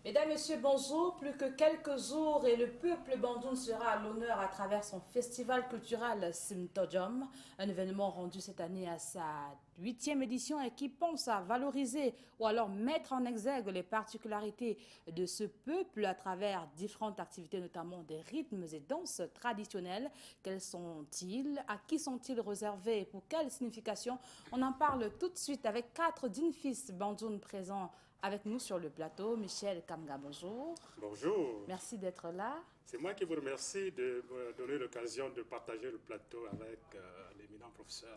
Mesdames, Messieurs, bonjour. Plus que quelques jours et le peuple bandoun sera à l'honneur à travers son festival culturel Simtojom, un événement rendu cette année à sa huitième édition et qui pense à valoriser ou alors mettre en exergue les particularités de ce peuple à travers différentes activités, notamment des rythmes et danses traditionnels. Quels sont-ils? À qui sont-ils réservés? Et pour quelle signification? On en parle tout de suite avec quatre dignes fils bandoun présents avec nous sur le plateau. Michel Kamga, bonjour. Bonjour, Merci d'être là. c'est moi qui vous remercie de me donner l'occasion de partager le plateau avec l'éminent professeur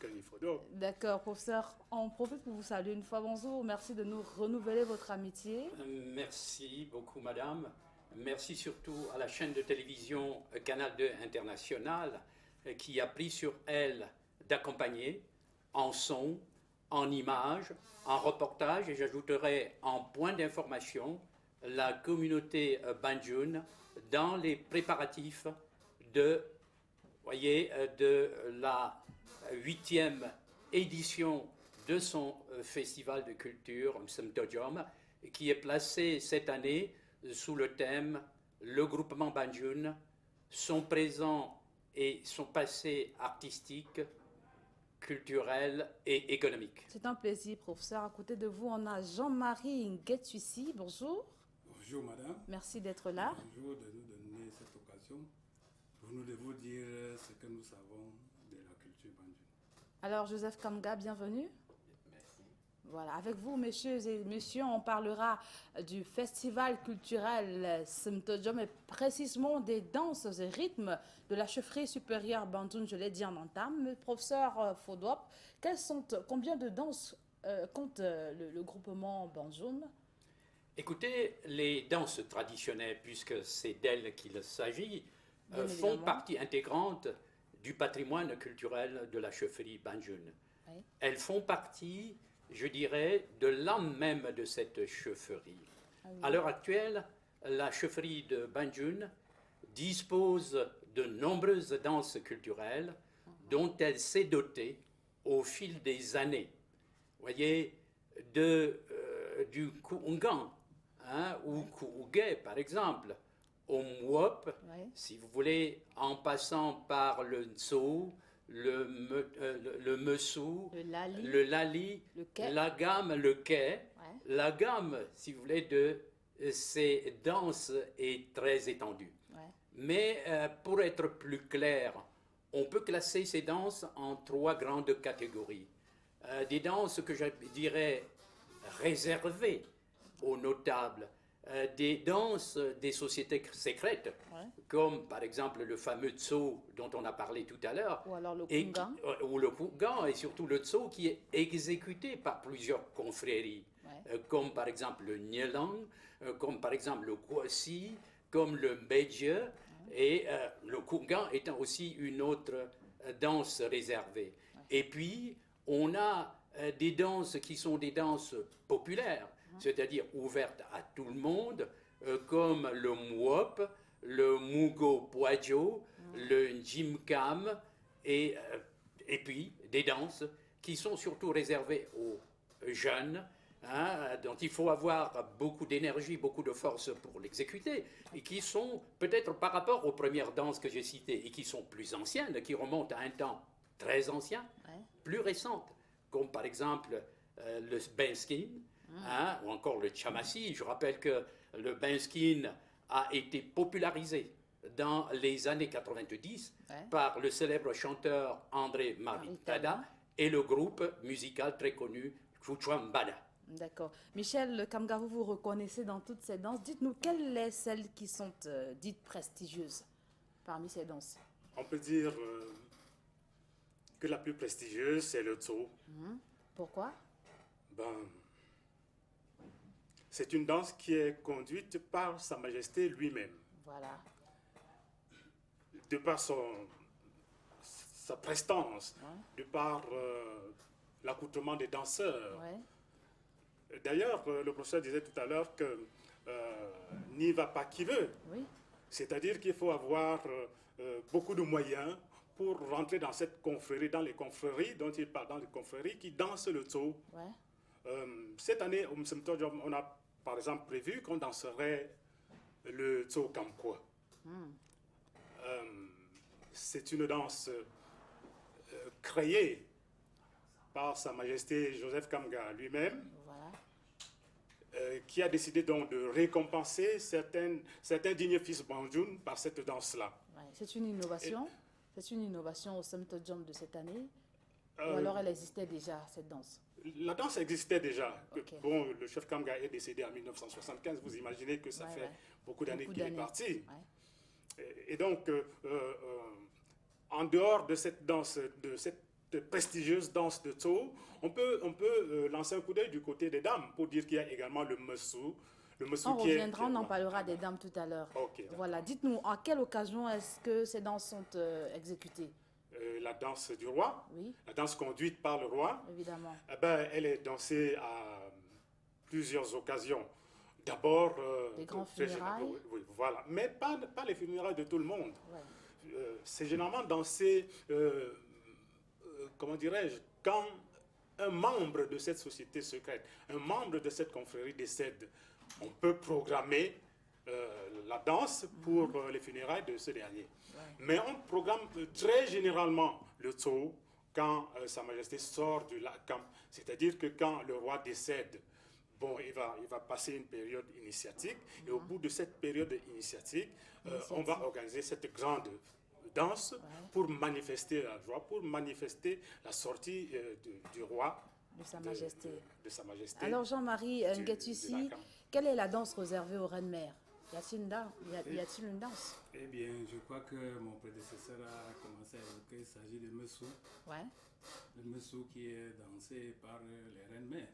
Kenny Fodo. D'accord, professeur, on profite pour vous saluer une fois. Bonjour, merci de nous renouveler votre amitié. Merci beaucoup, madame. Merci surtout à la chaîne de télévision Canal 2 International qui a pris sur elle d'accompagner en son, en images, en reportage et j'ajouterai en point d'information la communauté Banjun dans les préparatifs de, de la huitième édition de son festival de culture, Msmtojom, qui est placé cette année sous le thème Le groupement Banjun, son présent et son passé artistique, culturel et économique. C'est un plaisir, professeur. À côté de vous, on a Jean-Marie Nguetsuissi. Bonjour. Bonjour madame. Merci d'être là. Bonjour de nous donner cette occasion pour nous de vous dire ce que nous savons de la culture banjul. Alors, Joseph Kamga, bienvenue. Merci. Voilà, avec vous, messieurs et messieurs, on parlera du festival culturel Simtojom et précisément des danses et rythmes de la chefferie supérieure bandoune, je l'ai dit en entame. Professeur Fodop, combien de danses compte le groupement bandoune? Écoutez, les danses traditionnelles, puisque c'est d'elles qu'il s'agit, Bien font évidemment. partie intégrante du patrimoine culturel de la chefferie Banjun. Oui. Elles font partie, je dirais, de l'âme même de cette chefferie. Ah oui. À l'heure actuelle, la chefferie de Banjun dispose de nombreuses danses culturelles dont elle s'est dotée au fil des années. Vous voyez, du Koungan, ou Kougé, par exemple, au Mwop, Oui. si vous voulez, en passant par le Nso, le Messou, Le Lali. le Lali, Le Quai. la gamme, le Quai. Ouais. La gamme, si vous voulez, de ces danses est très étendue. Ouais. Mais pour être plus clair, on peut classer ces danses en trois grandes catégories. Des danses que je dirais réservées aux notables, des danses des sociétés secrètes, Ouais. comme par exemple le fameux Tso dont on a parlé tout à l'heure, Ou alors le et Kungan. ou le Kungan, et surtout le Tso qui est exécuté par plusieurs confréries, Ouais. comme par exemple le Nyelang, comme par exemple le Kwasi, comme le Mbedje, et le Kungan étant aussi une autre danse réservée. Et puis, on a des danses qui sont des danses populaires, c'est-à-dire ouvertes à tout le monde, comme le Mwop, le Mugo Poadjo, le Njimkam, et puis des danses qui sont surtout réservées aux jeunes, dont il faut avoir beaucoup d'énergie, beaucoup de force pour l'exécuter, et qui sont peut-être par rapport aux premières danses que j'ai citées, et qui sont plus anciennes, qui remontent à un temps très ancien, Ouais. plus récentes, comme par exemple le Benskin, ou encore le Chamassi. Je rappelle que le Benskin a été popularisé dans les années 90 Ouais. par le célèbre chanteur André Maritada et le groupe musical très connu Kuchwambada. D'accord. Michel Kamga, vous vous reconnaissez dans toutes ces danses. Dites-nous, quelles sont celles qui sont dites prestigieuses parmi ces danses? On peut dire que la plus prestigieuse, c'est le Tso. Pourquoi? Ben, c'est une danse qui est conduite par Sa Majesté lui-même, Voilà. de par sa prestance, Ouais. de par l'accoutrement des danseurs. Ouais. D'ailleurs, le professeur disait tout à l'heure que n'y va pas qui veut. Oui. C'est-à-dire qu'il faut avoir beaucoup de moyens pour rentrer dans cette confrérie, dans les confréries dont il parle, dans les confréries qui dansent le tso. Ouais. Cette année, au Msemtojom, on a par exemple, prévu qu'on danserait le Tso Kamkwa. C'est une danse créée par Sa Majesté Joseph Kamga lui-même, Voilà. qui a décidé donc de récompenser certains dignes fils Banjoun par cette danse-là. Ouais. C'est une innovation. C'est une innovation au Simtojom de cette année. Ou Euh, alors elle existait déjà, cette danse? La danse existait déjà. Ok. Bon, le chef Kamga est décédé en 1975. Vous imaginez que ça fait beaucoup d'années qu'il est parti. Ouais. Et donc, en dehors de cette danse, de cette prestigieuse danse de Tso, on peut lancer un coup d'œil du côté des dames pour dire qu'il y a également le Messou. Le Messou On qui est- reviendra, on en parlera des dames tout à l'heure. Ok, d'accord. Voilà, dites-nous, à quelle occasion est-ce que ces danses sont exécutées? La danse du roi, Oui, la danse conduite par le roi, évidemment. eh ben, elle est dansée à plusieurs occasions. D'abord, Les grands très généralement, funérailles. oui, voilà. Mais pas les funérailles de tout le monde. Ouais. C'est généralement dansé, comment dirais-je, quand un membre de cette société secrète, un membre de cette confrérie décède, on peut programmer la danse pour les funérailles de ce dernier. Mais on programme très généralement le Tso quand Sa Majesté sort du camp. C'est-à-dire que quand le roi décède, bon, il va passer une période initiatique. Et au bout de cette période initiatique, on va organiser cette grande danse pour manifester la joie, pour manifester la sortie du roi. De Sa Majesté. De Sa Majesté. Alors Jean-Marie de Nguetussi, la camp. quelle est la danse réservée aux reines-mères? Y a-t-il une danse? Eh bien, je crois que mon prédécesseur a commencé à évoquer, il s'agit de Messou. Ouais. Le Messou qui est dansé par les reines-mères.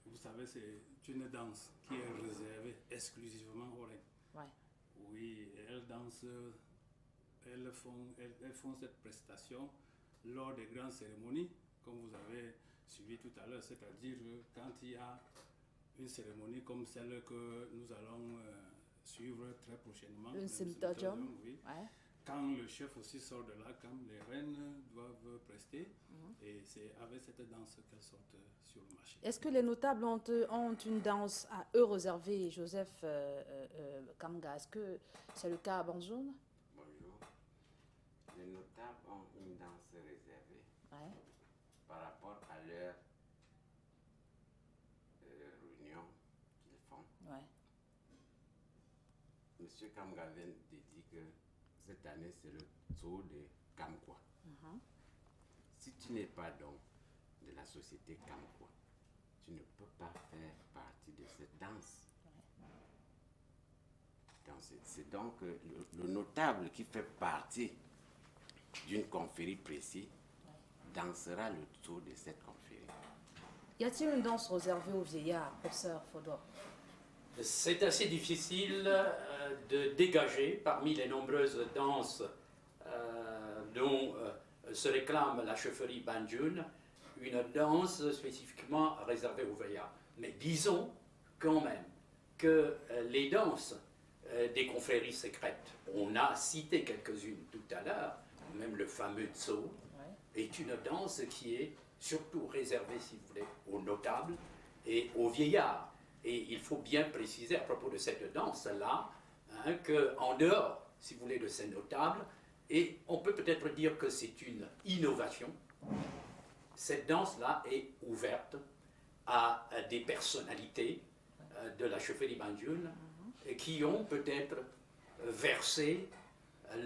Vous savez, c'est une danse qui est réservée exclusivement aux reines. Ouais. Oui, elles dansent, elles font cette prestation lors des grandes cérémonies, comme vous avez suivi tout à l'heure, c'est-à-dire quand il y a une cérémonie comme celle que nous allons suivre très prochainement. Le le Simtojom. oui. Ouais. Quand le chef aussi sort de là, quand les reines doivent prester, et c'est avec cette danse qu'elles sortent sur le marché. Est-ce que les notables ont une danse à eux réservée, Joseph Kamga? Est-ce que c'est le cas à Banjoun? Bonjour. Les notables ont une danse réservée Ouais. par rapport à leur réunion qu'ils font. Ouais. Monsieur Kamga vient de dire que cette année c'est le tour de Kamkwa. Si tu n'es pas donc de la société Kamkwa, tu ne peux pas faire partie de cette danse. Donc, c'est donc le notable qui fait partie d'une confrérie précise dansera le tour de cette confrérie. Y a-t-il une danse réservée aux vieillards, professeur Fodor? C'est assez difficile de dégager parmi les nombreuses danses dont se réclame la chefferie Banjoun une danse spécifiquement réservée aux veillards. Mais disons quand même que les danses des confréries secrètes, on a cité quelques-unes tout à l'heure, même le fameux Tso, est une danse qui est surtout réservée, si vous voulez, aux notables et aux vieillards. Et il faut bien préciser à propos de cette danse-là, hein, qu'en dehors, si vous voulez, de ces notables, et on peut peut-être dire que c'est une innovation, cette danse-là est ouverte à des personnalités de la chefferie Banjoun qui ont peut-être versé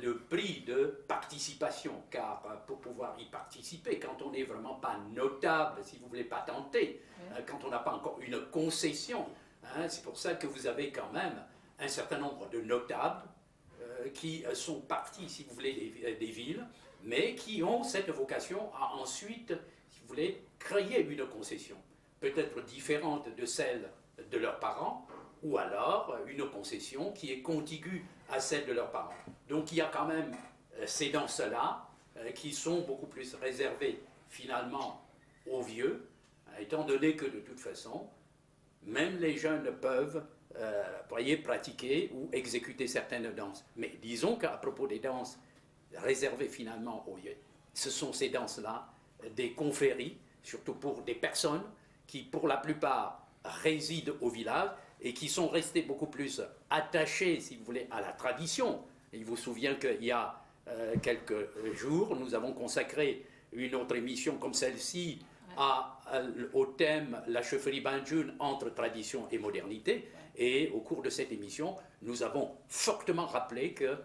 le prix de participation, car pour pouvoir y participer, quand on n'est vraiment pas notable, si vous voulez, patenté, quand on n'a pas encore une concession, hein, c'est pour ça que vous avez quand même un certain nombre de notables qui sont partis, si vous voulez, des villes, mais qui ont cette vocation à ensuite, si vous voulez, créer une concession, peut-être différente de celle de leurs parents, ou alors une concession qui est contiguë à celle de leurs parents. Donc il y a quand même ces danses-là qui sont beaucoup plus réservées finalement aux vieux, étant donné que de toute façon, même les jeunes peuvent pratiquer ou exécuter certaines danses. Mais disons qu'à propos des danses réservées finalement aux vieux, ce sont ces danses-là des confréries, surtout pour des personnes qui pour la plupart résident au village et qui sont restés beaucoup plus attachés, si vous voulez, à la tradition. Il vous souvient qu'il y a quelques jours, nous avons consacré une autre émission comme celle-ci au thème La chefferie Banjul entre tradition et modernité. Et au cours de cette émission, nous avons fortement rappelé que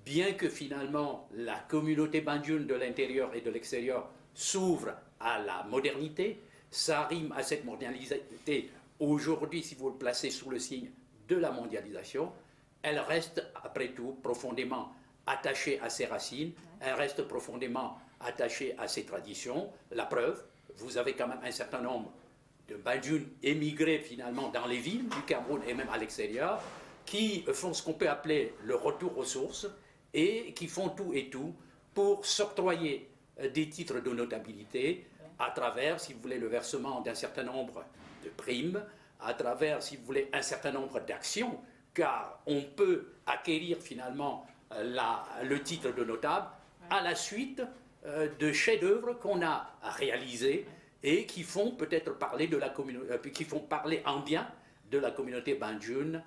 bien que finalement la communauté Banjul de l'intérieur et de l'extérieur s'ouvre à la modernité, ça rime à cette modernité. Aujourd'hui, si vous le placez sous le signe de la mondialisation, elle reste après tout profondément attachée à ses racines, elle reste profondément attachée à ses traditions. La preuve, vous avez quand même un certain nombre de Banjul émigrés finalement dans les villes du Cameroun et même à l'extérieur, qui font ce qu'on peut appeler le retour aux sources et qui font tout et tout pour s'octroyer des titres de notabilité à travers, si vous voulez, le versement d'un certain nombre de primes, à travers, si vous voulez, un certain nombre d'actions, car on peut acquérir finalement le titre de notable à la suite de chefs-d'œuvre qu'on a réalisés et qui font peut-être parler de la communauté, qui font parler en bien de la communauté Banjul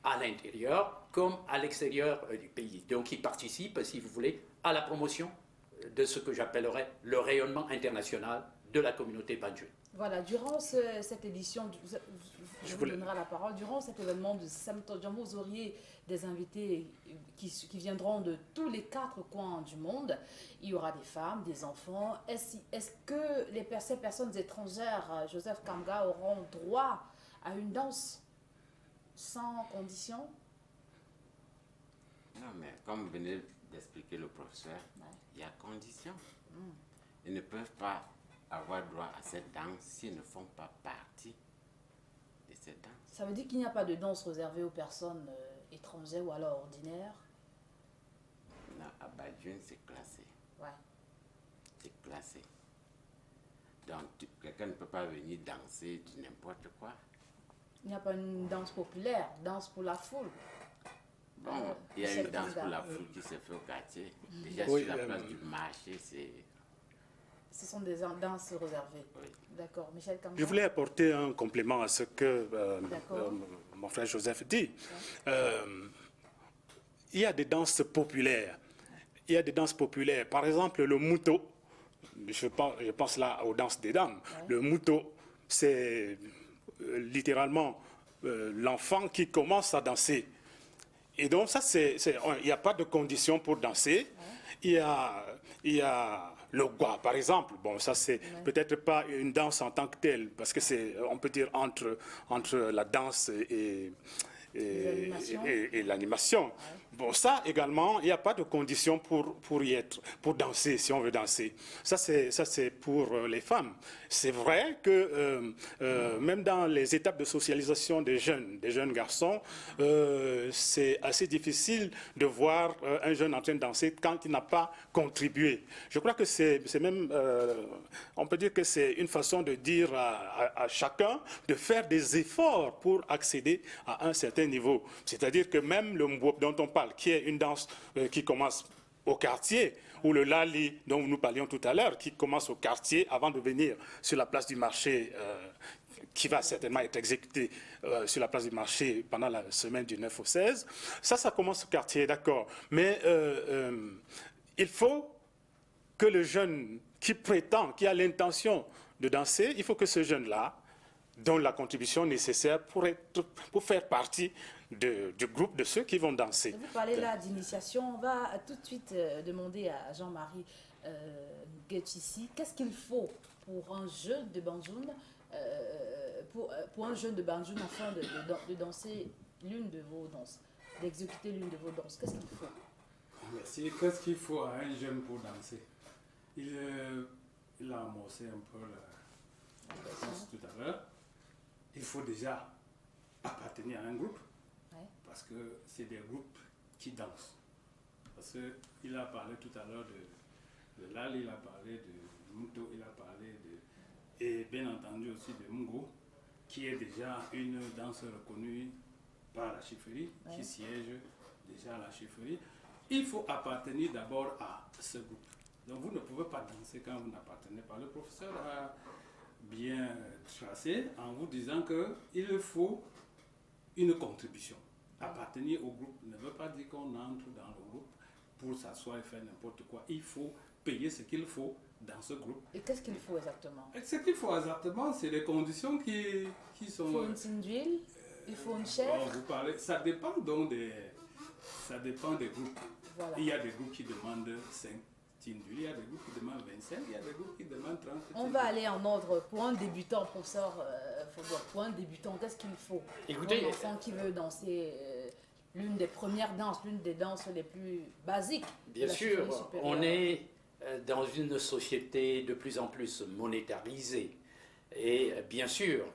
à l'intérieur comme à l'extérieur du pays. Donc ils participent, si vous voulez, à la promotion de ce que j'appellerais le rayonnement international de la communauté Banjul. Voilà, durant cette édition, je vous donnerai la parole, durant cet événement de Simtojom, vous auriez des invités qui viendront de tous les 4 coins du monde. Il y aura des femmes, des enfants. Est-ce que ces personnes étrangères, Joseph Kanga, auront droit à une danse sans condition? Non, mais comme venait d'expliquer le professeur, il y a condition. Ils ne peuvent pas avoir droit à cette danse s'ils ne font pas partie de cette danse. Ça veut dire qu'il n'y a pas de danse réservée aux personnes étrangères ou alors ordinaires? Non, à Banjul, c'est classé. Ouais. C'est classé. Donc, quelqu'un ne peut pas venir danser du n'importe quoi. Il n'y a pas une danse populaire, danse pour la foule? Bon, il y a une danse pour la foule qui se fait au quartier. Déjà, Oui, sur la place du marché, c'est... Ce sont des danses réservées. Oui. D'accord. Michel Kanga? Je voulais apporter un complément à ce que mon frère Joseph dit. Il y a des danses populaires. Il y a des danses populaires. Par exemple, le muto. Je pense là aux danses des dames. Ouais. Le muto, c'est littéralement l'enfant qui commence à danser. Et donc, ça, il n'y a pas de conditions pour danser. Ouais. Il y a le gua, par exemple. Bon, ça, c'est peut-être pas une danse en tant que telle, parce que c'est, on peut dire, entre la danse et l'animation. Ouais. Bon, ça également, il n'y a pas de condition pour y être, pour danser, si on veut danser. Ça, c'est pour les femmes. C'est vrai que même dans les étapes de socialisation des jeunes garçons, c'est assez difficile de voir un jeune en train de danser quand il n'a pas contribué. Je crois que c'est même, on peut dire que c'est une façon de dire à chacun de faire des efforts pour accéder à un certain niveau. C'est-à-dire que même le mbouop dont on parle, qui est une danse qui commence au quartier, ou le lali dont nous parlions tout à l'heure, qui commence au quartier avant de venir sur la place du marché, qui va certainement être exécuté sur la place du marché pendant la semaine du 9 au 16. Ça commence au quartier, d'accord. Mais il faut que le jeune qui prétend, qui a l'intention de danser, il faut que ce jeune-là donne la contribution nécessaire pour faire partie du groupe de ceux qui vont danser. Vous parlez là d'initiation. On va tout de suite demander à Jean-Marie Getchissi, qu'est-ce qu'il faut pour un jeune de Banjul, pour un jeune de Banjul afin de danser l'une de vos danses, d'exécuter l'une de vos danses? Qu'est-ce qu'il faut? Merci. Qu'est-ce qu'il faut à un jeune pour danser? Il a amorcé un peu la danse tout à l'heure. Il faut déjà appartenir à un groupe, parce que c'est des groupes qui dansent. Parce qu'il a parlé tout à l'heure de Lal, il a parlé de Muto, il a parlé et bien entendu aussi de Mungo, qui est déjà une danse reconnue par la chefferie, qui siège déjà à la chefferie. Il faut appartenir d'abord à ce groupe. Donc vous ne pouvez pas danser quand vous n'appartenez pas. Le professeur bien tracé en vous disant qu'il faut une contribution. Appartenir au groupe ne veut pas dire qu'on entre dans le groupe pour s'asseoir et faire n'importe quoi. Il faut payer ce qu'il faut dans ce groupe. Et qu'est-ce qu'il faut exactement? Et ce qu'il faut exactement, c'est les conditions qui sont... Il faut une tine d'huile, il faut une chèvre. Bon, vous parlez, ça dépend donc ça dépend des groupes. Voilà. Il y a des groupes qui demandent 5 tines d'huile, il y a des groupes qui demandent 25, il y a des groupes qui demandent 30. On va aller en ordre. Pour un débutant, professeur, pour un débutant, qu'est-ce qu'il faut? Écoutez, Pour un enfant qui veut danser l'une des premières danses, l'une des danses les plus basiques. Bien de la sûr, symphonie supérieure. on est dans une société de plus en plus monétarisée. Et bien sûr,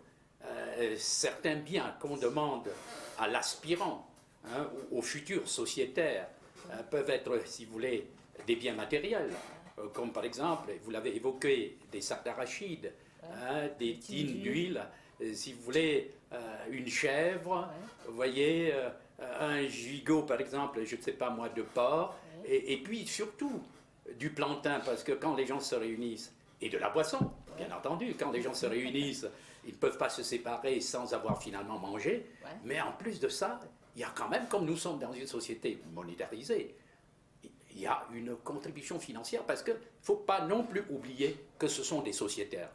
certains biens qu'on demande à l'aspirant, hein, ou au futur sociétaire, peuvent être, si vous voulez, des biens matériels, comme par exemple, vous l'avez évoqué, des sacs d'arachides, hein, des tines d'huile, si vous voulez, une chèvre, vous voyez, un gigot par exemple, je ne sais pas moi, de porc, et puis surtout du plantain, parce que quand les gens se réunissent, et de la boisson, bien entendu, quand les gens se réunissent, ils ne peuvent pas se séparer sans avoir finalement mangé, mais en plus de ça, il y a quand même, comme nous sommes dans une société monétarisée, il y a une contribution financière, parce qu'il ne faut pas non plus oublier que ce sont des sociétaires.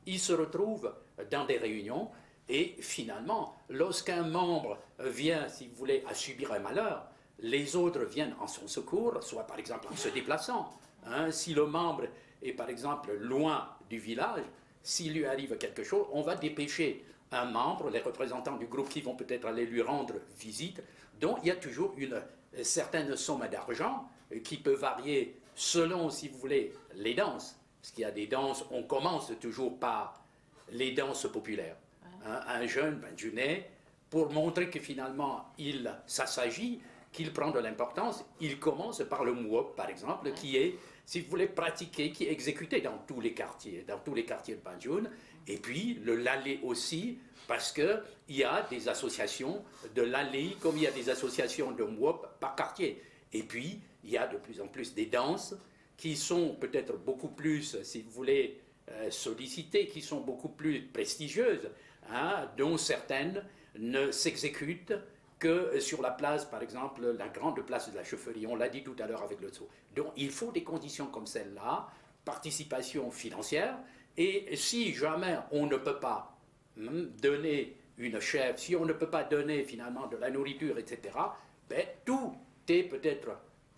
Ils se retrouvent dans des réunions, et finalement, lorsqu'un membre vient, si vous voulez, à subir un malheur, les autres viennent en son secours, soit par exemple en se déplaçant. Hein, si le membre est par exemple loin du village, s'il lui arrive quelque chose, on va dépêcher un membre, les représentants du groupe qui vont peut-être aller lui rendre visite, dont il y a toujours une certaine somme d'argent qui peut varier selon, si vous voulez, les danses. Parce qu'il y a des danses, on commence toujours par les danses populaires. Hein, un jeune banjounet, pour montrer que finalement il s'assagit, qu'il prend de l'importance, il commence par le mouop, par exemple, qui est, si vous voulez, pratiqué, qui est exécuté dans tous les quartiers de Banjoun, et puis le lalé aussi, parce qu'il y a des associations de lalé, comme il y a des associations de mouop par quartier. Et puis, il y a de plus en plus des danses qui sont peut-être beaucoup plus, si vous voulez, sollicitées, qui sont beaucoup plus prestigieuses, hein, dont certaines ne s'exécutent que sur la place, par exemple, la grande place de la Chaufferie. On l'a dit tout à l'heure avec le zoo. Donc, il faut des conditions comme celle-là, participation financière, et si jamais on ne peut pas donner une chèvre, si on ne peut pas donner finalement de la nourriture, etc., ben, tout est peut-être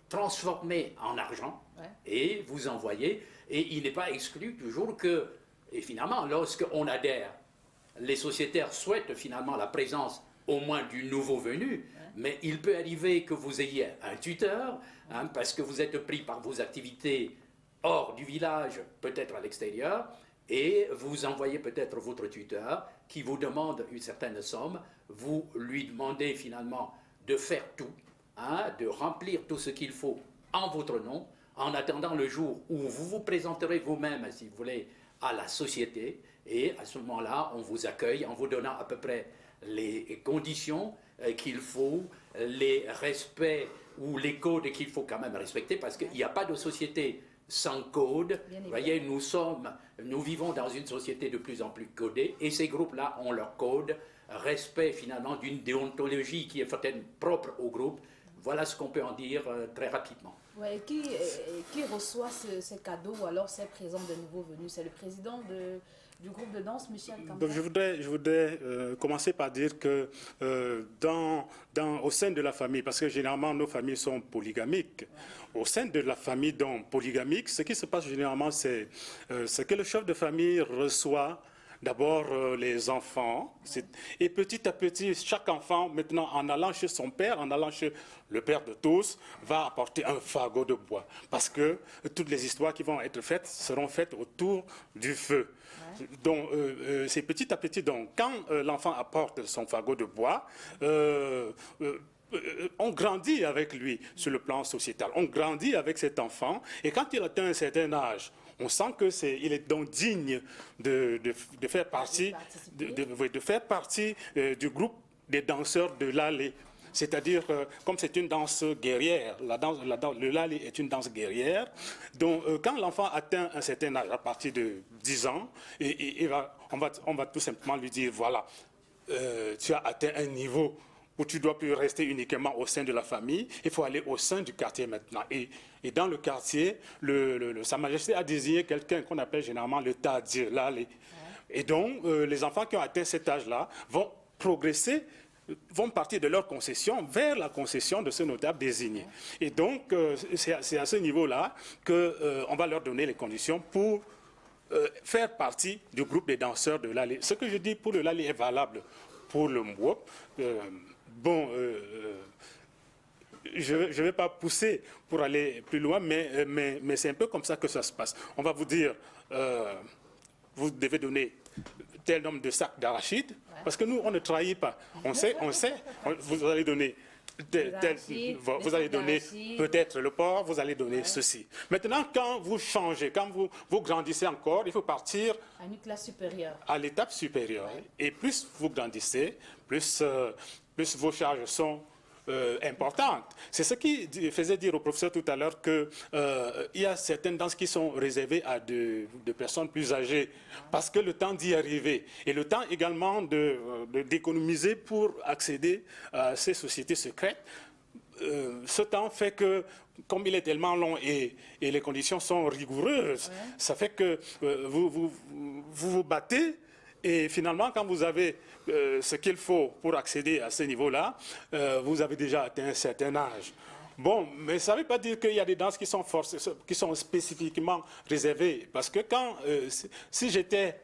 transformé en argent, et vous envoyez, et il n'est pas exclu toujours que, et finalement, lorsqu'on adhère, les sociétaires souhaitent finalement la présence au moins du nouveau venu, mais il peut arriver que vous ayez un tuteur, hein, parce que vous êtes pris par vos activités hors du village, peut-être à l'extérieur, et vous envoyez peut-être votre tuteur qui vous demande une certaine somme, vous lui demandez finalement de faire tout, hein, de remplir tout ce qu'il faut en votre nom, en attendant le jour où vous vous présenterez vous-même, si vous voulez, à la société, et à ce moment-là, on vous accueille en vous donnant à peu près les conditions qu'il faut, les respects ou les codes qu'il faut quand même respecter, parce qu'il n'y a pas de société sans code. Vous voyez, nous vivons dans une société de plus en plus codée, et ces groupes-là ont leur code, respect finalement d'une déontologie qui est peut-être propre au groupe. Voilà ce qu'on peut en dire très rapidement. Ouais, qui reçoit ces cadeaux ou alors ces présents de nouveaux venus? C'est le président du groupe de danse, Michel Kamba. Donc je voudrais commencer par dire que au sein de la famille, parce que généralement nos familles sont polygamiques, au sein de la famille donc polygamique, ce qui se passe généralement, c'est que le chef de famille reçoit d'abord les enfants, et petit à petit, chaque enfant, maintenant, en allant chez son père, en allant chez le père de tous, va apporter un fagot de bois. Parce que toutes les histoires qui vont être faites seront faites autour du feu. Donc, c'est petit à petit. Donc, quand l'enfant apporte son fagot de bois, on grandit avec lui sur le plan sociétal. On grandit avec cet enfant, et quand il atteint un certain âge, on sent qu'il est donc digne de faire partie, de faire partie du groupe des danseurs de l'allée. C'est-à-dire, comme c'est une danse guerrière, le lali est une danse guerrière, donc quand l'enfant atteint un certain âge, à partir de 10 ans, on va tout simplement lui dire, voilà, tu as atteint un niveau où tu ne dois plus rester uniquement au sein de la famille, il faut aller au sein du quartier maintenant. Et dans le quartier, Sa Majesté a désigné quelqu'un qu'on appelle généralement le Tadir, Lali. Et donc, les enfants qui ont atteint cet âge-là vont progresser, vont partir de leur concession vers la concession de ce notable désigné. Et donc, c'est à ce niveau-là qu'on va leur donner les conditions pour faire partie du groupe des danseurs de Lali. Ce que je dis pour le Lali est valable pour le Mwop. Je ne vais pas pousser pour aller plus loin, mais c'est un peu comme ça que ça se passe. On va vous dire, vous devez donner tel nombre de sacs d'arachides, parce que nous, on ne trahit pas. On sait, vous allez donner vous allez donner peut-être le porc, vous allez donner ceci. Maintenant, quand vous changez, quand vous grandissez encore, il faut partir à une classe supérieure. À l'étape supérieure. Et plus vous grandissez, plus vos charges sont importantes. C'est ce qui faisait dire au professeur tout à l'heure qu'il y a certaines danses qui sont réservées à de personnes plus âgées, parce que le temps d'y arriver et le temps également d'économiser pour accéder à ces sociétés secrètes, ce temps fait que, comme il est tellement long et les conditions sont rigoureuses, ça fait que vous battez. Et finalement, quand vous avez ce qu'il faut pour accéder à ce niveau-là, vous avez déjà atteint un certain âge. Bon, mais ça ne veut pas dire qu'il y a des danses qui sont spécifiquement réservées. Parce que si j'étais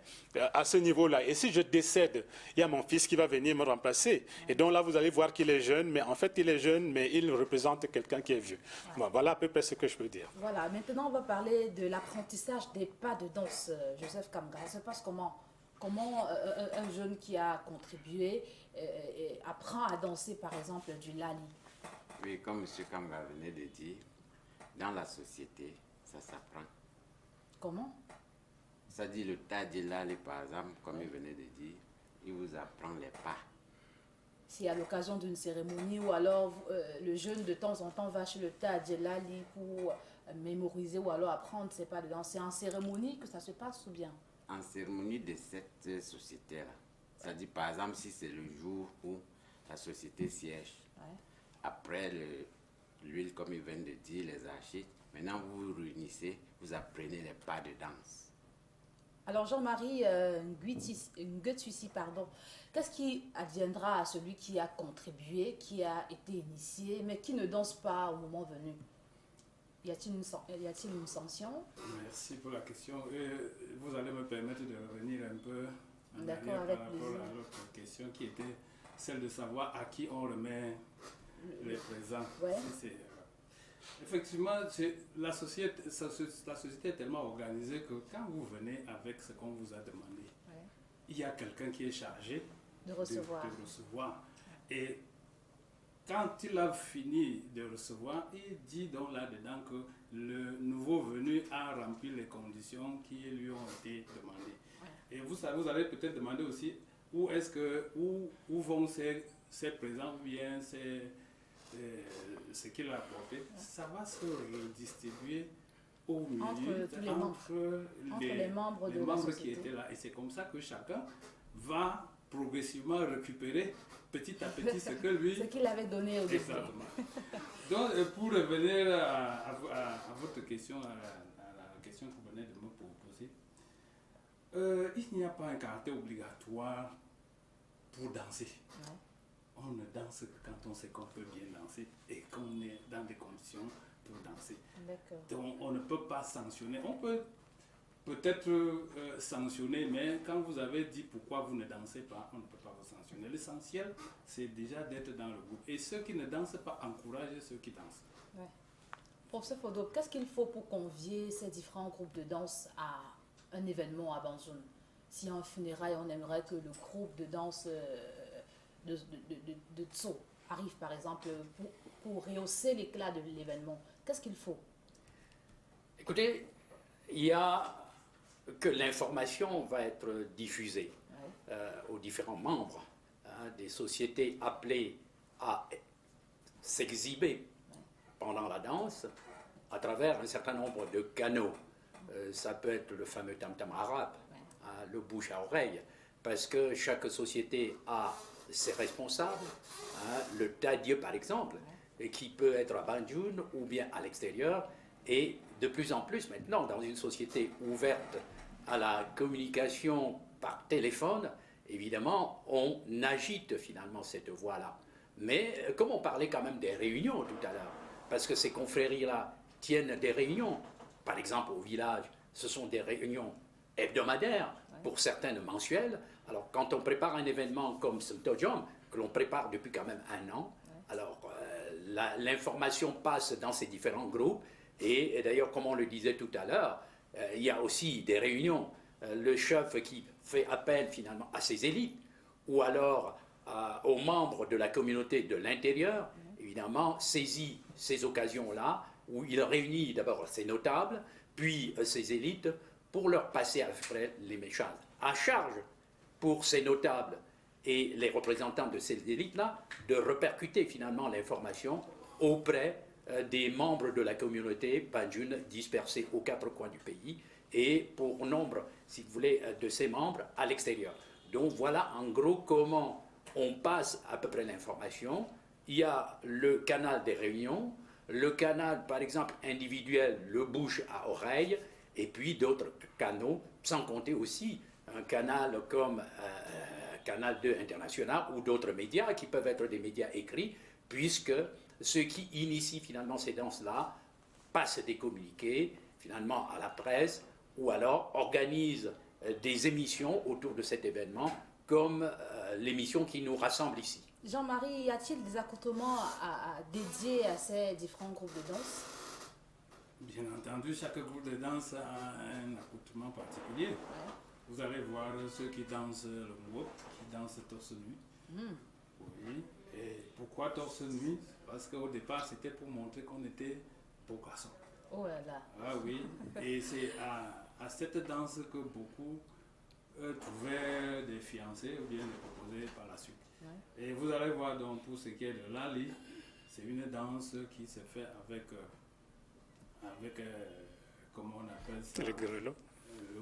à ce niveau-là et si je décède, il y a mon fils qui va venir me remplacer. Et donc là, vous allez voir qu'il est jeune, mais en fait, il est jeune, mais il représente quelqu'un qui est vieux. Bon, voilà à peu près ce que je peux dire. Voilà, maintenant, on va parler de l'apprentissage des pas de danse. Joseph Kamga, ça se passe comment un jeune qui a contribué apprend à danser, par exemple, du lali? Oui, comme M. Kamga venait de dire, dans la société, ça s'apprend. Comment? Ça dit le Tadir Lali, par exemple, comme il venait de dire, il vous apprend les pas. Si à l'occasion d'une cérémonie ou alors le jeune de temps en temps va chez le Tadir Lali pour mémoriser ou alors apprendre ses pas de danse, c'est en cérémonie que ça se passe ou bien? En cérémonie de cette société-là. Ça dit par exemple si c'est le jour où la société siège. Après l'huile, comme il vient de dire, les archives, maintenant vous vous réunissez, vous apprenez les pas de danse. Alors Jean-Marie Nguetsuissi, qu'est-ce qui adviendra à celui qui a contribué, qui a été initié, mais qui ne danse pas au moment venu? Y a-t-il une sanction? Merci pour la question. Vous allez me permettre de revenir un peu en arrière par rapport à l'autre question qui était celle de savoir à qui on remet les présents. Effectivement, la société est tellement organisée que quand vous venez avec ce qu'on vous a demandé, il y a quelqu'un qui est chargé de recevoir. Et quand il a fini de recevoir, il dit donc là-dedans que le nouveau venu a rempli les conditions qui lui ont été demandées. Et vous allez peut-être demander aussi où vont ces présents ou bien ce qu'il a apporté. Ça va se redistribuer au milieu entre les membres qui étaient là. Et c'est comme ça que chacun va progressivement récupérer petit à petit ce que lui... ce qu'il avait donné au début. Exactement. Donc, pour revenir à votre question, à la question que vous venez de me proposer, il n'y a pas un caractère obligatoire pour danser. On ne danse que quand on sait qu'on peut bien danser et qu'on est dans des conditions pour danser. Donc, on ne peut pas sanctionner. On peut peut-être sanctionner, mais quand vous avez dit pourquoi vous ne dansez pas, on ne peut pas vous sanctionner. L'essentiel, c'est déjà d'être dans le groupe. Et ceux qui ne dansent pas, encouragent ceux qui dansent. Professeur Fodo, qu'est-ce qu'il faut pour convier ces différents groupes de danse à un événement à Banzoun? Si en funérailles, on aimerait que le groupe de danse de Tso arrive, par exemple, pour rehausser l'éclat de l'événement, qu'est-ce qu'il faut? Écoutez, il y a que l'information va être diffusée aux différents membres des sociétés appelées à s'exhiber pendant la danse à travers un certain nombre de canaux. Ça peut être le fameux tam-tam arabe, hein, le bouche à oreille, parce que chaque société a ses responsables, hein, le tadieu par exemple, et qui peut être à Banjul ou bien à l'extérieur, et de plus en plus maintenant, dans une société ouverte à la communication par téléphone, évidemment, on agite finalement cette voie-là. Mais comme on parlait quand même des réunions tout à l'heure, parce que ces confréries-là tiennent des réunions, par exemple au village, ce sont des réunions hebdomadaires, pour certaines mensuelles. Alors quand on prépare un événement comme Simtojom, que l'on prépare depuis quand même un an, alors l'information passe dans ces différents groupes, et d'ailleurs, comme on le disait tout à l'heure, il y a aussi des réunions. Le chef qui fait appel finalement à ses élites, ou alors aux membres de la communauté de l'intérieur, évidemment, saisit ces occasions-là, où il réunit d'abord ses notables, puis ses élites, pour leur passer après les messages. À charge pour ces notables et les représentants de ces élites-là de répercuter finalement l'information auprès des membres de la communauté Banjul dispersés aux 4 coins du pays et pour nombre, si vous voulez, de ces membres à l'extérieur. Donc voilà en gros comment on passe à peu près l'information. Il y a le canal des réunions, le canal par exemple individuel, le bouche à oreille, et puis d'autres canaux, sans compter aussi un canal comme Canal 2 International ou d'autres médias qui peuvent être des médias écrits, puisque ceux qui initient finalement ces danses-là passent des communiqués finalement à la presse ou alors organisent des émissions autour de cet événement comme l'émission qui nous rassemble ici. Jean-Marie, y a-t-il des accoutrements dédiés à ces différents groupes de danse? Bien entendu, chaque groupe de danse a un accoutrement particulier. Ouais. Vous allez voir ceux qui dansent le mwop, qui dansent torse nu. Oui. Et pourquoi torse nu? Parce qu'au départ, c'était pour montrer qu'on était beaux garçons. Oh là là. Ah oui. Et c'est à cette danse que beaucoup trouvaient des fiancés ou bien des proposés par la suite. Ouais. Et vous allez voir donc pour ce qui est de l'ali, c'est une danse qui se fait avec comment on appelle ça? Le grelots.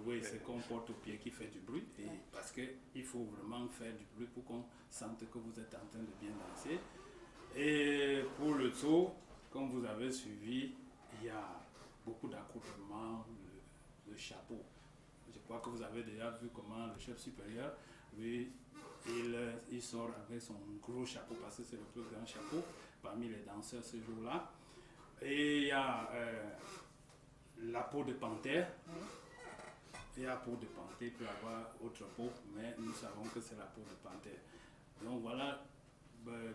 Oui, c'est qu'on porte au pied qui fait du bruit. Et parce qu'il faut vraiment faire du bruit pour qu'on sente que vous êtes en train de bien danser. Et pour le tso, comme vous avez suivi, il y a beaucoup d'accoutrements, le chapeau. Je crois que vous avez déjà vu comment le chef supérieur, lui, il sort avec son gros chapeau parce que c'est le plus grand chapeau parmi les danseurs ce jour-là. Et il y a la peau de panthère. Il y a la peau de panthère, il peut y avoir autre peau, mais nous savons que c'est la peau de panthère. Donc voilà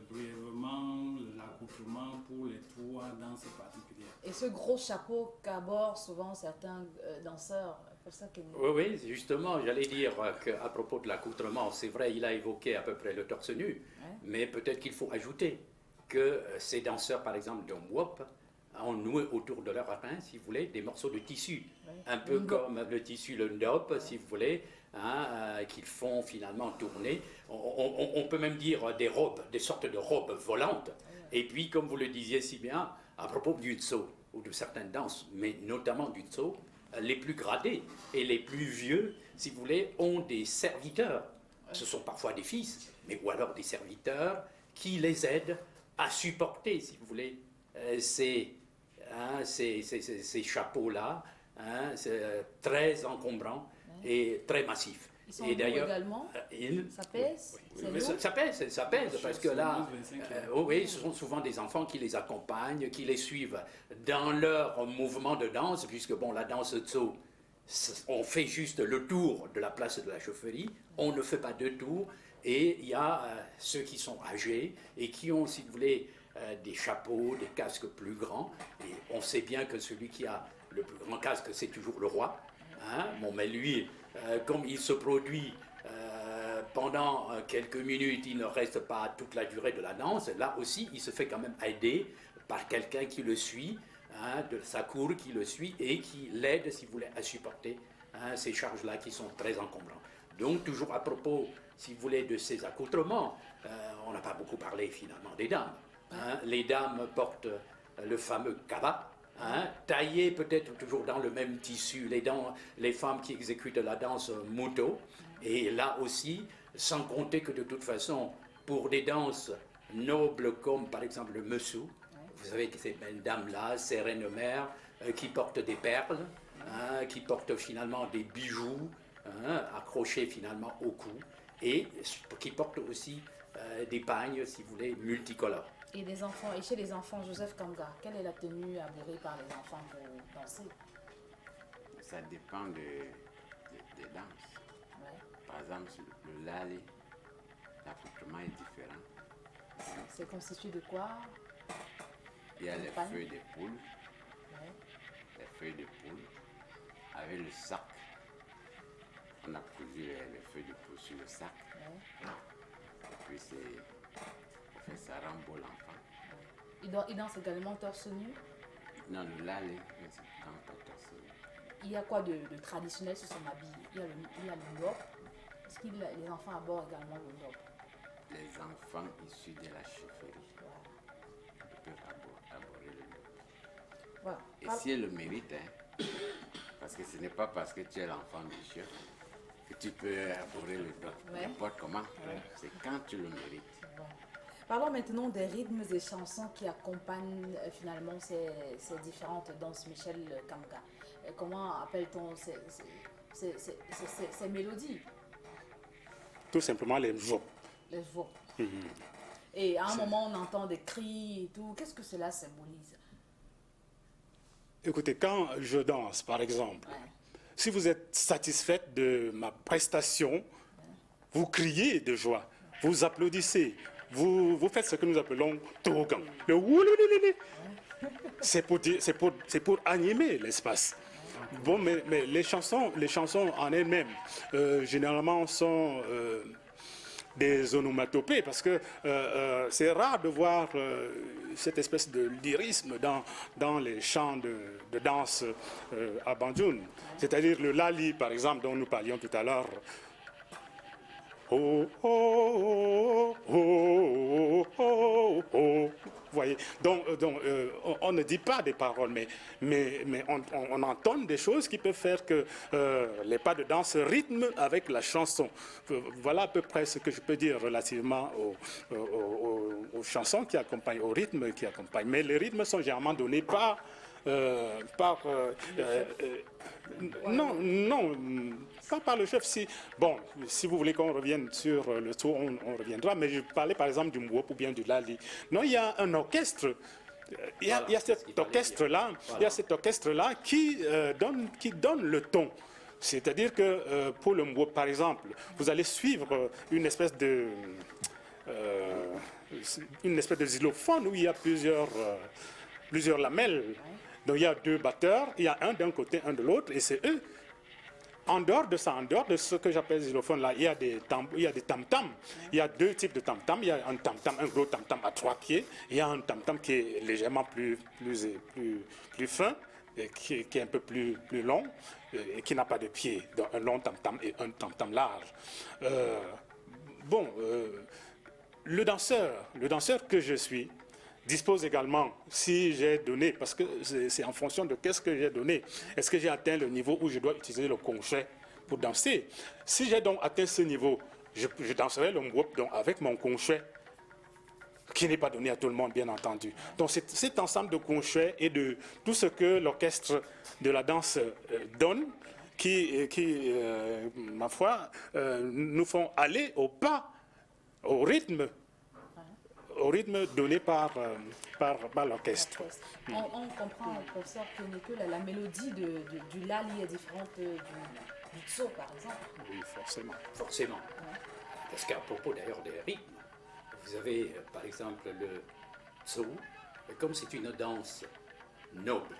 brièvement l'accoutrement pour les 3 danses particulières. Et ce gros chapeau qu'abordent souvent certains danseurs, pour ça que... Oui, justement, j'allais dire qu'à propos de l'accoutrement, c'est vrai, il a évoqué à peu près le torse nu, mais peut-être qu'il faut ajouter que ces danseurs, par exemple, de Mwop, ont noué autour de leur rein, si vous voulez, des morceaux de tissu, un peu comme le tissu, le ndop, si vous voulez, qu'ils font finalement tourner. On peut même dire des robes, des sortes de robes volantes. Et puis, comme vous le disiez si bien, à propos du tso, ou de certaines danses, mais notamment du tso, les plus gradés et les plus vieux, si vous voulez, ont des serviteurs. Ce sont parfois des fils, mais ou alors des serviteurs qui les aident à supporter, si vous voulez, ces chapeaux-là, très encombrants et très massifs. Ils sont lourds également. Ça pèse. Oui, ça pèse parce que là, oui, ce sont souvent des enfants qui les accompagnent, qui les suivent dans leur mouvement de danse, puisque bon, la danse tso, on fait juste le tour de la place de la chaufferie, on ne fait pas 2 tours, et il y a ceux qui sont âgés et qui ont, si vous voulez, des chapeaux, des casques plus grands, et on sait bien que celui qui a le plus grand casque, c'est toujours le roi. Bon, mais lui, comme il se produit pendant quelques minutes, il ne reste pas toute la durée de la danse, là aussi, il se fait quand même aider par quelqu'un qui le suit, de sa cour qui le suit et qui l'aide, si vous voulez, à supporter ces charges-là qui sont très encombrantes. Donc, toujours à propos, si vous voulez, de ces accoutrements, on n'a pas beaucoup parlé finalement des dames. hein. Les dames portent le fameux kaba, hein, taillé peut-être toujours dans le même tissu. Les femmes qui exécutent la danse muto. Et là aussi, sans compter que de toute façon, pour des danses nobles comme par exemple le Messou, vous savez que ces belles dames-là, ces reines mères, qui portent des perles, hein, qui portent finalement des bijoux, hein, accrochés finalement au cou, et qui portent aussi des pagnes, si vous voulez, multicolores. Et des enfants, et chez les enfants, Joseph Kamga, quelle est la tenue aborée par les enfants pour danser? Ça dépend des danses. Ouais. Par exemple, sur le lali, l'accoutrement est différent. C'est constitué de quoi? Il y a les Pagne. feuilles de poule, Ouais. les feuilles de poule, avec le sac. On a cousu les feuilles de poule sur le sac. Ouais. Et puis on fait ça rambo l'enfant. Il danse également torse nu. Non, le lali, c'est dans le torse. Il y a quoi de traditionnel sur son habit? Il y a le ndop. Est-ce que les enfants abordent également le ndop? Les enfants issus de la chefferie, ils peuvent aborder le ndop. Voilà. Et si elle le mérite, hein, parce que ce n'est pas parce que tu es l'enfant du chef que tu peux aborder le ndop, Ouais. n'importe comment. C'est quand tu le mérites. Voilà. Parlons maintenant des rythmes et chansons qui accompagnent finalement ces différentes danses, Michel Kamga. Comment appelle-t-on ces mélodies? Tout simplement les mjop. Les voix. Et à un moment, on entend des cris et tout. Qu'est-ce que cela symbolise? Écoutez, quand je danse, par exemple, Ouais. si vous êtes satisfaite de ma prestation, vous criez de joie, vous applaudissez, vous faites ce que nous appelons togan. Le woululululu. C'est pour animer l'espace. Bon, mais les chansons en elles-mêmes, généralement, sont des onomatopées, parce que c'est rare de voir cette espèce de lyrisme dans les chants de danse à Banjul. C'est-à-dire le lali, par exemple, dont nous parlions tout à l'heure. Oh, oh, oh, oh, oh, oh. Vous voyez, donc on ne dit pas des paroles, mais on entend des choses qui peuvent faire que les pas de danse rythment avec la chanson. Voilà à peu près ce que je peux dire relativement aux chansons qui accompagnent, au rythme qui accompagnent. Mais les rythmes sont généralement donnés non, pas par le chef. Si vous voulez qu'on revienne sur le tour, on reviendra. Mais je parlais par exemple du mwop ou bien du lali. Non, il y a un orchestre. Il y a cet orchestre-là. Il y a cet orchestre-là qui donne le ton. C'est-à-dire que pour le mwop, par exemple, vous allez suivre une espèce de xylophone où il y a plusieurs lamelles. Donc il y a deux batteurs, il y a un d'un côté, un de l'autre, et c'est eux. En dehors de ce que j'appelle xylophone là, il y a des tam-tams. Il y a deux types de tam-tams. Il y a un tam-tam, un gros tam-tam à 3 pieds. Et il y a un tam-tam qui est légèrement plus fin, et qui est un peu plus long, et qui n'a pas de pieds. Donc un long tam-tam et un tam-tam large. Le danseur que je suis, dispose également, si j'ai donné, parce que c'est en fonction de qu'est-ce que j'ai donné, est-ce que j'ai atteint le niveau où je dois utiliser le conchet pour danser. Si j'ai donc atteint ce niveau, je danserai le mwop avec mon conchet, qui n'est pas donné à tout le monde, bien entendu. Donc cet ensemble de conchets et de tout ce que l'orchestre de la danse donne, qui ma foi, nous font aller au pas, au rythme donné par l'orchestre. On comprend, professeur, que la mélodie du lali est différente du tso, par exemple. Oui, forcément. Forcément. Parce qu'à propos d'ailleurs des rythmes, vous avez par exemple le tso, comme c'est une danse noble,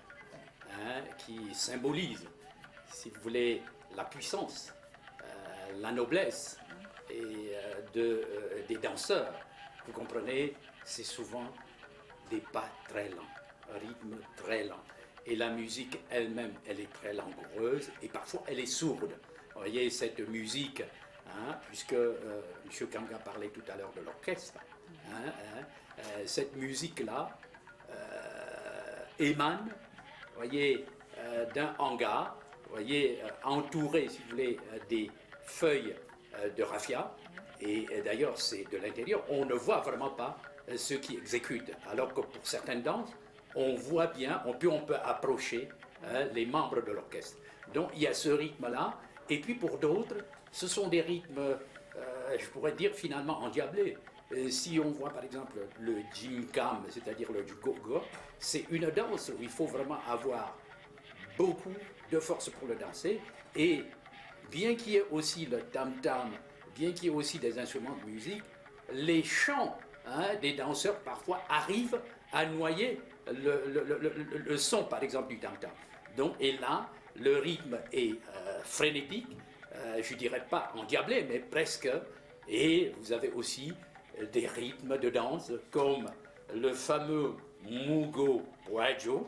qui symbolise, si vous voulez, la puissance, la noblesse et des danseurs. Vous comprenez, c'est souvent des pas très lents, un rythme très lent. Et la musique elle-même, elle est très langoureuse et parfois elle est sourde. Vous voyez, cette musique, puisque M. Kamga parlait tout à l'heure de l'orchestre, Cette musique-là émane, voyez, d'un hangar, voyez, entouré, si vous voulez, des feuilles de raffia. Et d'ailleurs, c'est de l'intérieur, on ne voit vraiment pas ceux qui exécutent. Alors que pour certaines danses, on voit bien, on peut approcher les membres de l'orchestre. Donc il y a ce rythme-là. Et puis pour d'autres, ce sont des rythmes, je pourrais dire finalement endiablés. Si on voit par exemple le jimkam, c'est-à-dire le go-go, c'est une danse où il faut vraiment avoir beaucoup de force pour le danser. Et bien qu'il y ait aussi le tam-tam, bien qu'il y ait aussi des instruments de musique, les chants des danseurs parfois arrivent à noyer le son, par exemple, du tam-tam. Donc, et là, le rythme est frénétique, je ne dirais pas endiablé, mais presque. Et vous avez aussi des rythmes de danse comme le fameux Mugo Poajo,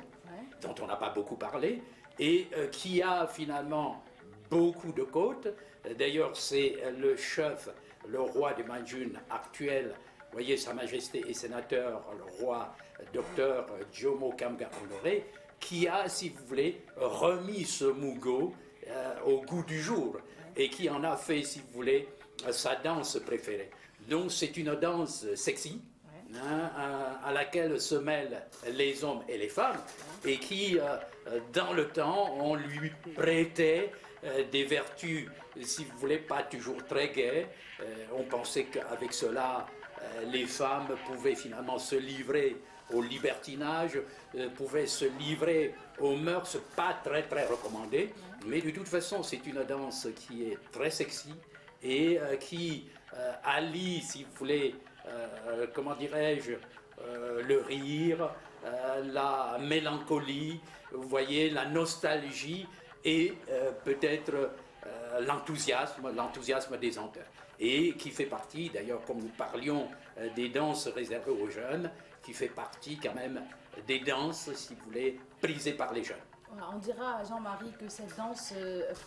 dont on n'a pas beaucoup parlé, et qui a finalement beaucoup de côtes. D'ailleurs, c'est le chef, le roi des Manjun actuel, voyez, Sa Majesté et sénateur, le roi docteur Jomo Kamga Honoré, qui a, si vous voulez, remis ce Mugo au goût du jour et qui en a fait, si vous voulez, sa danse préférée. Donc c'est une danse sexy, à laquelle se mêlent les hommes et les femmes, et qui, dans le temps, on lui prêtait des vertus, si vous voulez, pas toujours très gaies. On pensait qu'avec cela, les femmes pouvaient finalement se livrer au libertinage, pouvaient se livrer aux mœurs pas très très recommandées. Mais de toute façon, c'est une danse qui est très sexy et qui allie, si vous voulez, comment dirais-je, le rire, la mélancolie, vous voyez, la nostalgie et peut-être l'enthousiasme des auteurs. Et qui fait partie, d'ailleurs, comme nous parlions des danses réservées aux jeunes, qui fait partie quand même des danses, si vous voulez, prisées par les jeunes. On dira, Jean-Marie, que ces danses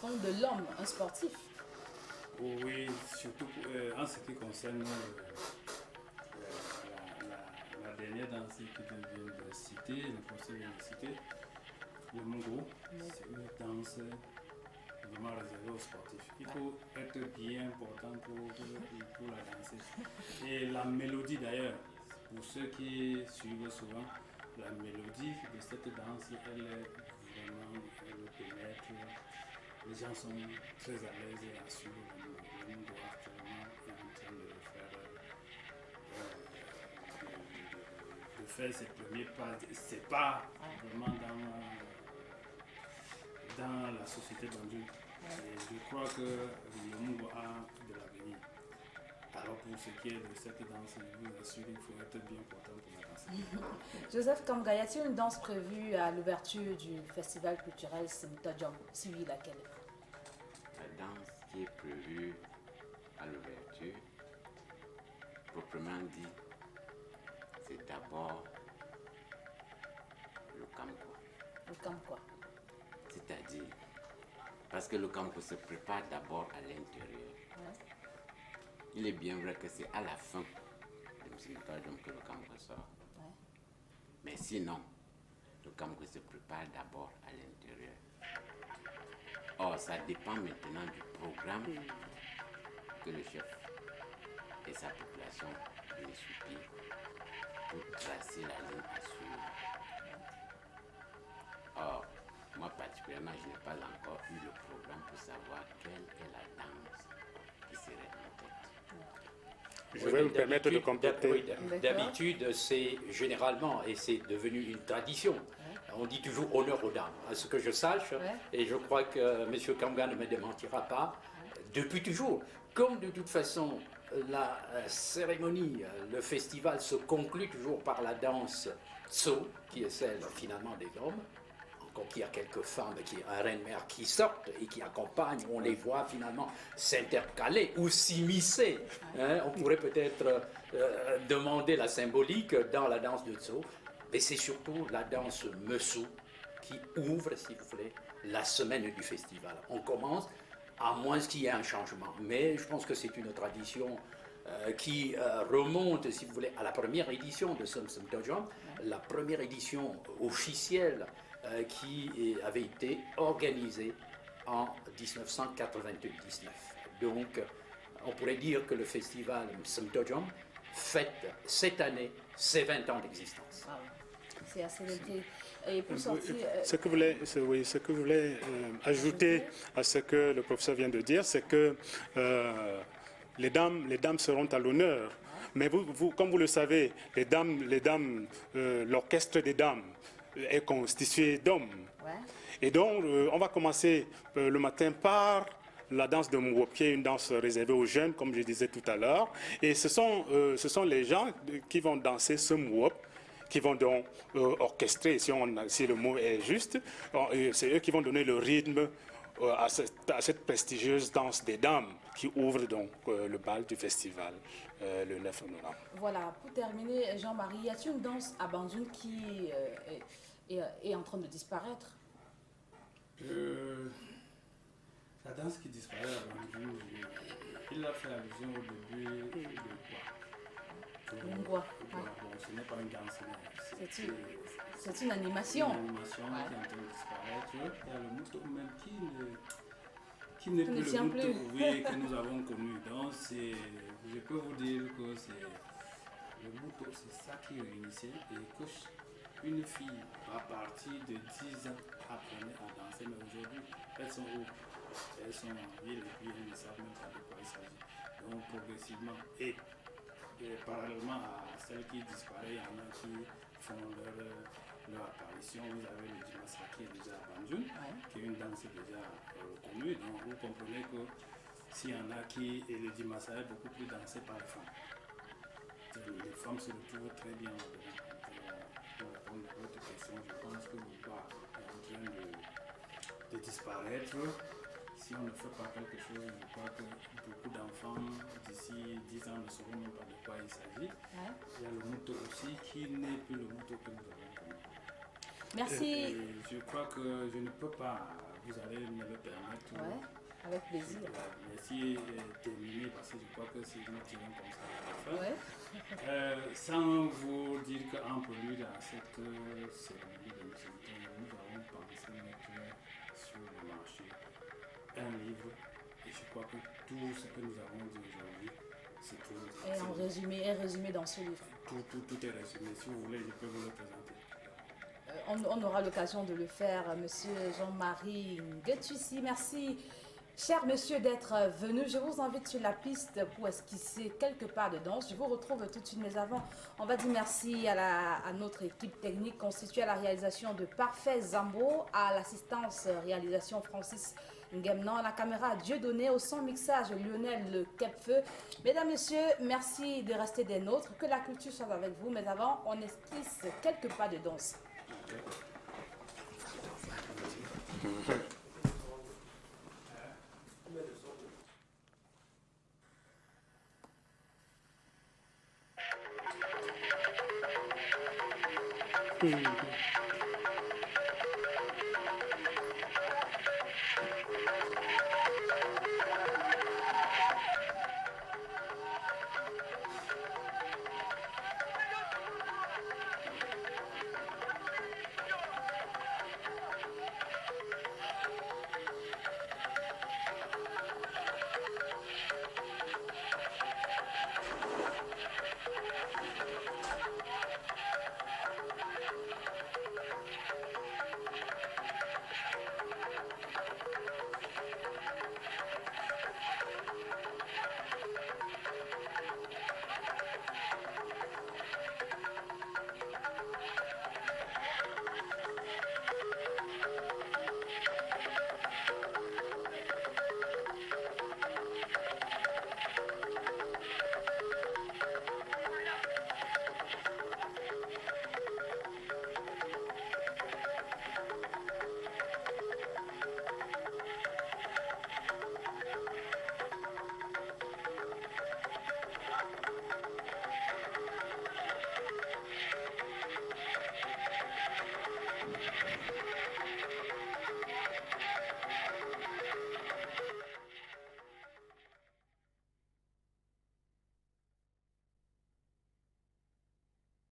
font de l'homme un sportif. Oui, surtout en ce qui concerne la dernière danse que je viens de citer, le conseil vient de citer, le Mungo, c'est une danse vraiment réservée aux sportifs. Il faut être bien portant pour la danser. Et la mélodie d'ailleurs, pour ceux qui suivent souvent, la mélodie de cette danse, elle est vraiment, elle pénètre. Les gens sont très à l'aise à suivre le monde actuellement est en train de faire ses premiers pas. C'est pas vraiment dans la société bandue. Et je crois que le monde a de l'avenir. Alors pour ce qui est de cette danse, je vous assure qu'il faut être bien portant pour la danse. Joseph Kamga, y a-t-il une danse prévue à l'ouverture du festival culturel Simtojom? Si oui, laquelle? La danse qui est prévue à l'ouverture, proprement dit, c'est d'abord le Kamko. Le Kamko. C'est-à-dire, parce que le Kamko se prépare d'abord à l'intérieur. Il est bien vrai que c'est à la fin de Simtojom que le Kamko sort. Mais sinon, le Kamko se prépare d'abord à l'intérieur. Or, ça dépend maintenant du programme que le chef et sa population viennent subir pour tracer la ligne à suivre. Or, moi particulièrement, je n'ai pas encore eu le programme pour savoir quelle est la danse qui serait en tête. Je vais me permettre de compléter. Oui, d'habitude, c'est généralement, et c'est devenu une tradition, on dit toujours honneur aux dames, à ce que je sache, et je crois que M. Kamga ne me démentira pas, depuis toujours. Comme de toute façon, la cérémonie, le festival se conclut toujours par la danse Tso, qui est celle finalement des hommes. Encore qu'il y a quelques femmes, un reine-mère qui sortent et qui accompagnent, on les voit finalement s'intercaler ou s'immiscer. On pourrait peut-être demander la symbolique dans la danse de Tso, mais c'est surtout la danse Mesu qui ouvre, si vous voulez, la semaine du festival. On commence, à moins qu'il y ait un changement, mais je pense que c'est une tradition qui remonte, si vous voulez, à la première édition de Simtojom, la première édition officielle qui avait été organisée en 1999. Donc, on pourrait dire que le festival Simtojom fête cette année ses 20 ans d'existence. Ah oui. C'est assez noté. Et pour sortir... Ce que je voulais ajouter à ce que le professeur vient de dire, c'est que les dames seront à l'honneur. Mais comme vous le savez, l'orchestre des dames est constitué d'hommes. Ouais. Et donc, on va commencer le matin par la danse de Mwop, qui est une danse réservée aux jeunes, comme je disais tout à l'heure. Et ce sont les gens qui vont danser ce Mwop, qui vont donc orchestrer, si le mot est juste, c'est eux qui vont donner le rythme à cette prestigieuse danse des dames qui ouvre donc le bal du festival le 9 novembre. Voilà, pour terminer, Jean-Marie, y a-t-il une danse à Banjul qui est en train de disparaître? La danse qui disparaît à Banjul, il a fait allusion au début de quoi? Lingua. Bon, ce n'est pas une danse, C'est une animation. Une animation qui est en train de disparaître. Il y a le moto même qui n'est plus le moto que nous avons connu. Donc, je peux vous dire que le moto, c'est ça qui réunissait et que une fille, à partir de 10 ans, apprenait à danser. Mais aujourd'hui, elles sont où? Elles sont en ville et puis elles ne savent même pas de quoi il s'agit. Donc, progressivement, et parallèlement à celles qui disparaissent, il y en a qui font leur apparition. Vous avez le Dimasa qui est déjà à Banjul, qui est une danse déjà reconnue. Donc vous comprenez que s'il y en a qui, et le Dimasa est beaucoup plus dansé par les femmes. Les femmes se retrouvent très bien là-dedans. Pour répondre à votre question, je pense que le bois est en train de disparaître. Si on ne fait pas quelque chose, je crois que beaucoup d'enfants d'ici 10 ans ne sauront même pas de quoi il s'agit. Ouais. Il y a le moto aussi qui n'est plus le moto que nous avons connu. Merci. Et je crois que je ne peux pas, vous allez me le permettre. Ouais, avec plaisir. Merci terminé parce que je crois que c'est une tirant comme ça à la fin. Ouais. Sans vous dire qu'en prélude à cette cérémonie de Simtojom, nous avons pensé mettre sur le marché un livre, et je crois que tout ce que nous avons dit aujourd'hui, c'est tout. Est résumé dans ce livre. Tout est résumé. Si vous voulez, je peux vous le présenter. On aura l'occasion de le faire, monsieur Jean-Marie Ngetussi. Merci, cher monsieur, d'être venu. Je vous invite sur la piste pour esquisser quelques pas de danse. Je vous retrouve tout de suite, mais avant, on va dire merci à notre équipe technique constituée à la réalisation de Parfait Zambo, à l'assistance réalisation Francis Ngemnan, à la caméra Dieudonné, au son mixage Lionel Le Capfeu. Mesdames, messieurs, merci de rester des nôtres. Que la culture soit avec vous. Mais avant, on esquisse quelques pas de danse. Okay.